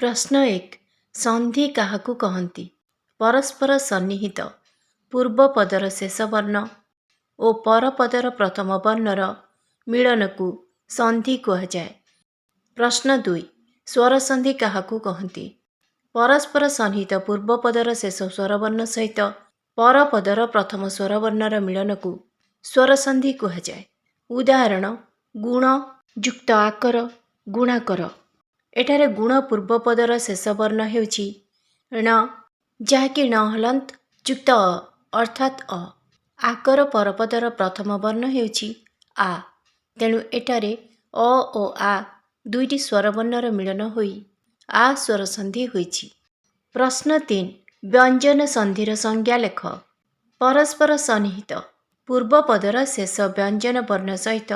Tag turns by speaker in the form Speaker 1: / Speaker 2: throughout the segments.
Speaker 1: प्रश्न 1 संधि काहाकू कहती। परस्पर सन्निहित पूर्व पदर शेष वर्ण और पर पदर प्रथम वर्णर मिलन को संधि कहुए। प्रश्न 2 स्वर संधि काहाकू कहती। परस्पर सन्निहित पूर्व पदर शेष स्वरवर्ण सहित पर पदर प्रथम स्वरवर्णर मिलन को स्वर संधि कहुए। उदाहरण गुण युक्त आकर गुणाकर। एठारे गुण पूर्व पदर शेष वर्ण हेउछि ण जहाँकि ण हलंत युक्त अर्थात अ। आकर परपदर प्रथम वर्ण हेउछि आ। तेणु एठारे अ ओ आ दुईटी स्वरवर्णर मिलन होई आ स्वर संधि होइछि। प्रश्न 3 व्यंजन संधिर संज्ञा लेख। परस्पर सन्निहित पूर्व पदर शेष व्यंजन वर्ण सहित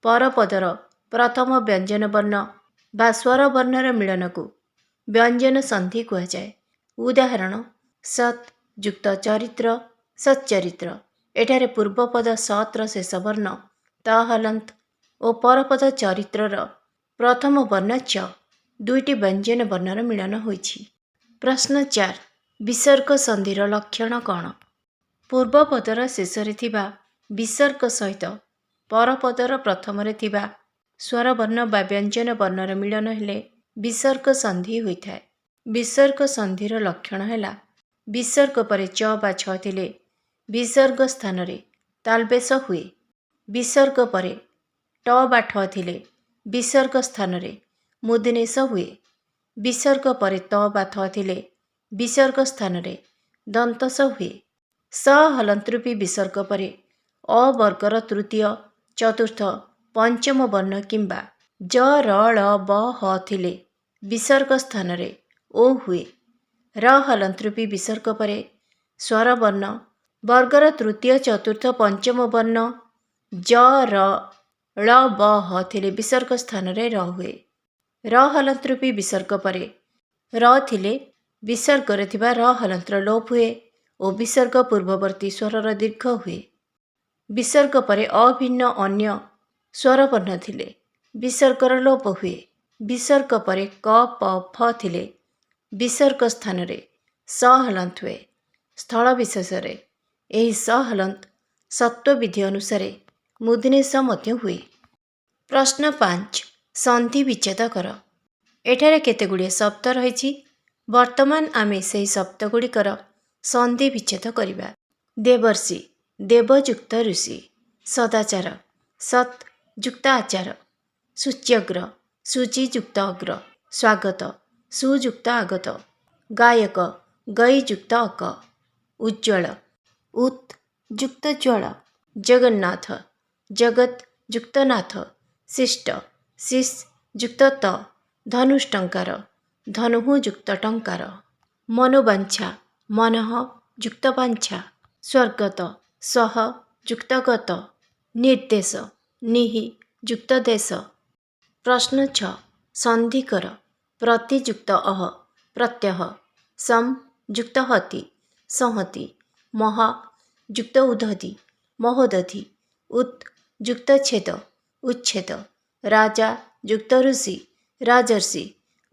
Speaker 1: पर पदर प्रथम व्यंजन वर्ण बा स्वर वर्णर मिलन को व्यंजन संधि कहुए। उदाहरण सत् युक्त चरित्र सच्चरित्र। एठारे पूर्व पद सत्र शेष वर्ण त हलंत और परपद चरित्रर प्रथम वर्ण च दुईटी व्यंजन वर्णर मिलन होइछि। प्रश्न 4 विसर्ग संधिर लक्षण कौन। पूर्व पदर शेष विसर्ग सहित पर पदर प्रथम स्वर वर्ण बा व्यंजन वर्णर मिलन हेले विसर्ग संधि होइथाय। विसर्ग संधिर लक्षण हैला विसर्ग परे च बा छ थिले विसर्ग स्थान रे तालबेश हुए। विसर्ग परे ट बा ठ थिले विसर्ग स्थान रे मूर्धन्येश हुए। विसर्ग परे त बा थ थिले विसर्ग स्थान रे दंतस हुए। स हलंतरूपी विसर्ग परे अ वर्गर तृतीय चतुर्थ पंचम वर्ण किंबा ज र ळ ब ह थिले विसर्ग स्थान रे ओ हुए। र हलंतरूपी विसर्ग परे स्वर वर्ण वर्गर तृतीय चतुर्थ पंचम वर्ण ज र ळ ब ह थिले विसर्ग स्थान रे र हुए। र हलंतरूपी विसर्ग परे र थिले विसर्ग रे थिबा र हलंतर लोप हुए और विसर्ग पूर्ववर्ती स्वरर दीर्घ हुए। विसर्ग परे अभिन्न अन्य स्वर वर्ण थिले विसर्गर लोप हुए। विसर्ग परे क प फ थिले विसर्ग स्थान रे स हलंत हुए। स्थल विशेष रे एही स हलंत सत्व विधि अनुसार मूर्धन्येश मध्य हुए। प्रश्न 5 संधि विच्छेद कर। एठारे केतेगुड़िए शब्द रही वर्तमान आमे से शब्द गुड़िकर संधि विच्छेद करिबा। देवर्षि देवयुक्त ऋषि। सदाचार सत् युक्त आचार। सूच्यग्र सूचि युक्त अग्र। स्वागत सुयुक्त आगत। गायक गई युक्त अक। उज्ज्वल उत् युक्त ज्वल। जगन्नाथ जगत युक्त नाथ। शिष्ट शिष युक्त त। धनुष्टंकार धनु युक्त टंकार। मनोवांछा मनः युक्त वांछा। स्वर्गत सह युक्त गत। निर्देश निहि युक्त देश। प्रश्न 6 संधि कर। प्रति युक्त अह प्रत्यह। सम युक्त हति संहति। महा युक्त उदधि महोदधि। उत् युक्त छेद उच्छेद। राजा युक्त ऋषि राजर्षि।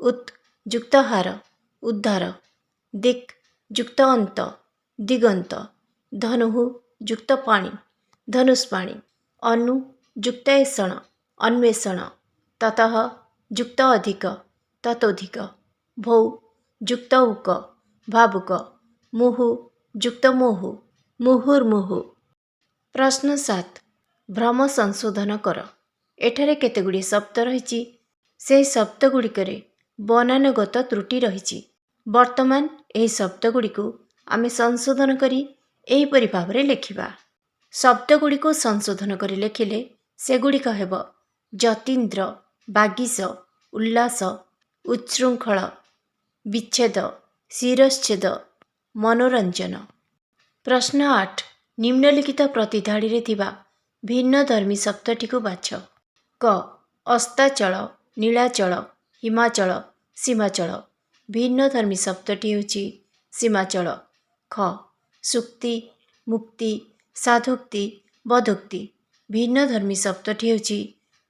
Speaker 1: उत् युक्त हार उद्धार। दिक् युक्त अंत दिगंत। धनु युक्त पाणी धनुष्पाणी। अनु युक्त ऐषण अन्वेषण। ततः युक्त अधिक ततोधिक। भौ युक्त उक भावुक। मुहु युक्त मोहु मुहुर्मुहु। प्रश्न 7 भ्रम संशोधन कर। एठारे केतेगुड़िए शब्द रही से शब्द गुड़िकरे बनानगत त्रुटि रही। वर्तमान एही शब्द गुड़िको आमे संशोधन करी एहीपरि भावरे लेखिबा। शब्द गुड़िको संशोधन करी लेखिले सेगुड़िक हेब जतीन्द्र बागीश उल्लास उच्छृंखल विच्छेद शिरश्छेद मनोरंजन। प्रश्न 8 निम्नलिखित प्रतिधाड़ी रे थिबा भिन्न धर्मी शब्दटी को बाछ। क अस्ताचल नीलाचल हिमाचल सीमाचल। भिन्न धर्मी शब्दटी हेउछि सीमाचल। ख सुक्ति मुक्ति साधोक्ति बधोक्ति। भिन्न धर्मी शब्दटी हेउछि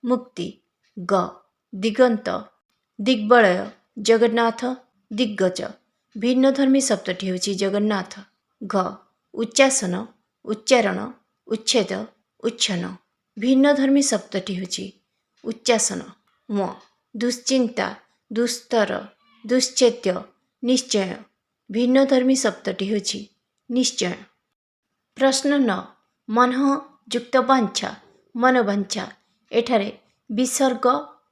Speaker 1: मुक्ति। ग दिगंत दिग्बलय ଜଗନ୍ନାଥ ଦିଗ୍ଗଜ। ଭିନ୍ନଧର୍ମୀ ଶବ୍ଦଟି ହେଉଛି ଜଗନ୍ନାଥ। ଘ ଉଚ୍ଚାସନ ଉଚ୍ଚାରଣ ଉଚ୍ଛେଦ ଉଚ୍ଛନ। ଭିନ୍ନଧର୍ମୀ ଶବ୍ଦଟି ହେଉଛି ଉଚ୍ଚାସନ। ମ ଦୁଶ୍ଚିନ୍ତା ଦୁସ୍ତର ଦୁଶ୍ଚେଦ୍ୟ ନିଶ୍ଚୟ। ଭିନ୍ନଧର୍ମୀ ଶବ୍ଦଟି ହେଉଛି ନିଶ୍ଚୟ। ପ୍ରଶ୍ନ 9 ମନଃ ଯୁକ୍ତ ବାଞ୍ଛା ମନୋବାଞ୍ଛା। ଏଠାରେ ବିସର୍ଗ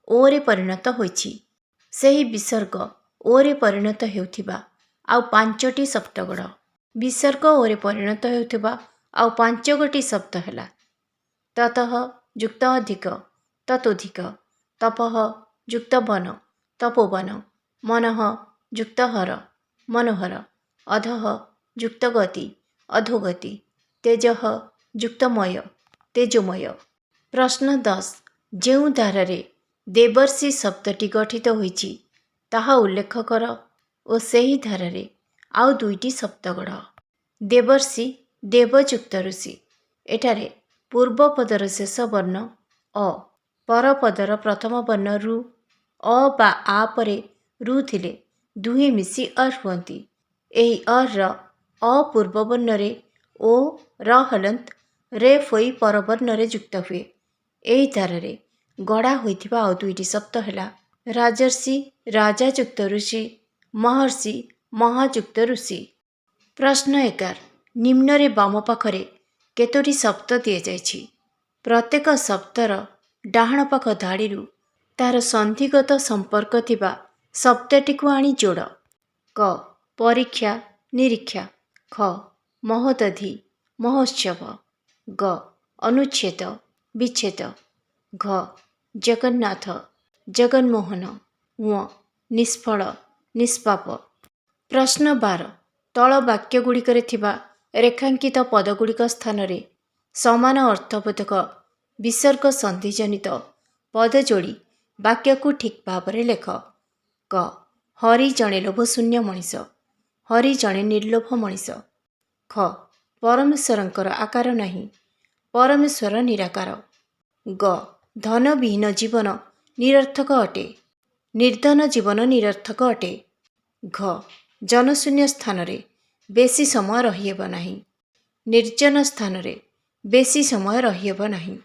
Speaker 1: ଓରେ ପରିଣତ ହୋଇଛି। ସେହି ବିସର୍ଗ ଓରେ ପରିଣତ ହେଉଥିବା ଆଉ 5ଟି ଶବ୍ଦଗଢ଼। ବିସର୍ଗ ଓରେ ପରିଣତ ହେଉଥିବା ଆଉ 5 ଗୋଟି ଶବ୍ଦ ହେଲା ତତଃ ଯୁକ୍ତ ଅଧିକ ତତୋଧିକ, ତପଃ ଯୁକ୍ତ ବନ ତପୋବନ, ମନଃ ଯୁକ୍ତ ହର ମନୋହର, ଅଧଃ ଯୁକ୍ତ ଗତି ଅଧୋଗତି, ତେଜଃ ଯୁକ୍ତ ମୟ ତେଜୋମୟ। ପ୍ରଶ୍ନ 10 ଯେଉଁ ଧାରାରେ ଦେବର୍ଷି ଶବ୍ଦଟି ଗଠିତ ହୋଇଛି ତାହା ଉଲ୍ଲେଖ କର ଓ ସେହି ଧାରାରେ ଆଉ 2ଟି ଶବ୍ଦଗଢ଼। ଦେବର୍ଷି ଦେବଯୁକ୍ତ ଋଷି। ଏଠାରେ ପୂର୍ବ ପଦର ଶେଷ ବର୍ଣ୍ଣ ଅ, ପରପଦର ପ୍ରଥମ ବର୍ଣ୍ଣ ରୁ। ଅ ବା ଆ ପରେ ରୁ ଥିଲେ ଦୁହେଁ ମିଶି ଅ ହୁଅନ୍ତି। ଏହି ର ଅ ପୂର୍ବ ବର୍ଣ୍ଣରେ ଓ ର ହଲନ୍ତ ରେଫ ହୋଇ ପରବର୍ଣ୍ଣରେ ଯୁକ୍ତ ହୁଏ। ଏହି ଧାରାରେ ଗଢ଼ା ହୋଇଥିବା ଆଉ 2ଟି ଶବ୍ଦ ହେଲା ରାଜର୍ଷି ରାଜାଯୁକ୍ତ ଋଷି, ମହର୍ଷି ମହାଯୁକ୍ତ ଋଷି। ପ୍ରଶ୍ନ 11 ନିମ୍ନରେ ବାମ ପାଖରେ କେତୋଟି ଶବ୍ଦ ଦିଆଯାଇଛି? ପ୍ରତ୍ୟେକ ଶବ୍ଦର ଡାହାଣ ପାଖ ଧାଡ଼ିରୁ ତାହାର ସନ୍ଧିଗତ ସମ୍ପର୍କ ଥିବା ଶବ୍ଦଟିକୁ ଆଣି ଯୋଡ଼। କ ପରୀକ୍ଷା ନିରୀକ୍ଷା, ଖ ମହୋଦଧି ମହୋତ୍ସବ, ଗ ଅନୁଚ୍ଛେଦ ବିଚ୍ଛେଦ, ଘ ଜଗନ୍ନାଥ ଜଗନ୍ମୋହନ, ଙ ନିଷ୍ଫଳ ନିଷ୍ପାପ। ପ୍ରଶ୍ନ 12 ତଳ ବାକ୍ୟଗୁଡ଼ିକରେ ଥିବା ରେଖାଙ୍କିତ ପଦଗୁଡ଼ିକ ସ୍ଥାନରେ ସମାନ ଅର୍ଥବୋଧକ ବିସର୍ଗ ସନ୍ଧିଜନିତ ପଦ ଯୋଡ଼ି ବାକ୍ୟକୁ ଠିକ୍ ଭାବରେ ଲେଖ। କ ହରି ଜଣେ ଲୋଭଶୂନ୍ୟ ମଣିଷ, ହରି ଜଣେ ନିର୍ଲୋଭ ମଣିଷ। ଖ ପରମେଶ୍ୱରଙ୍କର ଆକାର ନାହିଁ, ପରମେଶ୍ୱର ନିରାକାର। ଗ ଧନବିହୀନ ଜୀବନ ନିରର୍ଥକ ଅଟେ, ନିର୍ଧନ ଜୀବନ ନିରର୍ଥକ ଅଟେ। ଘ ଜନଶୂନ୍ୟ ସ୍ଥାନରେ ବେଶୀ ସମୟ ରହିହେବ ନାହିଁ, ନିର୍ଜନ ସ୍ଥାନରେ ବେଶୀ ସମୟ ରହିହେବ ନାହିଁ।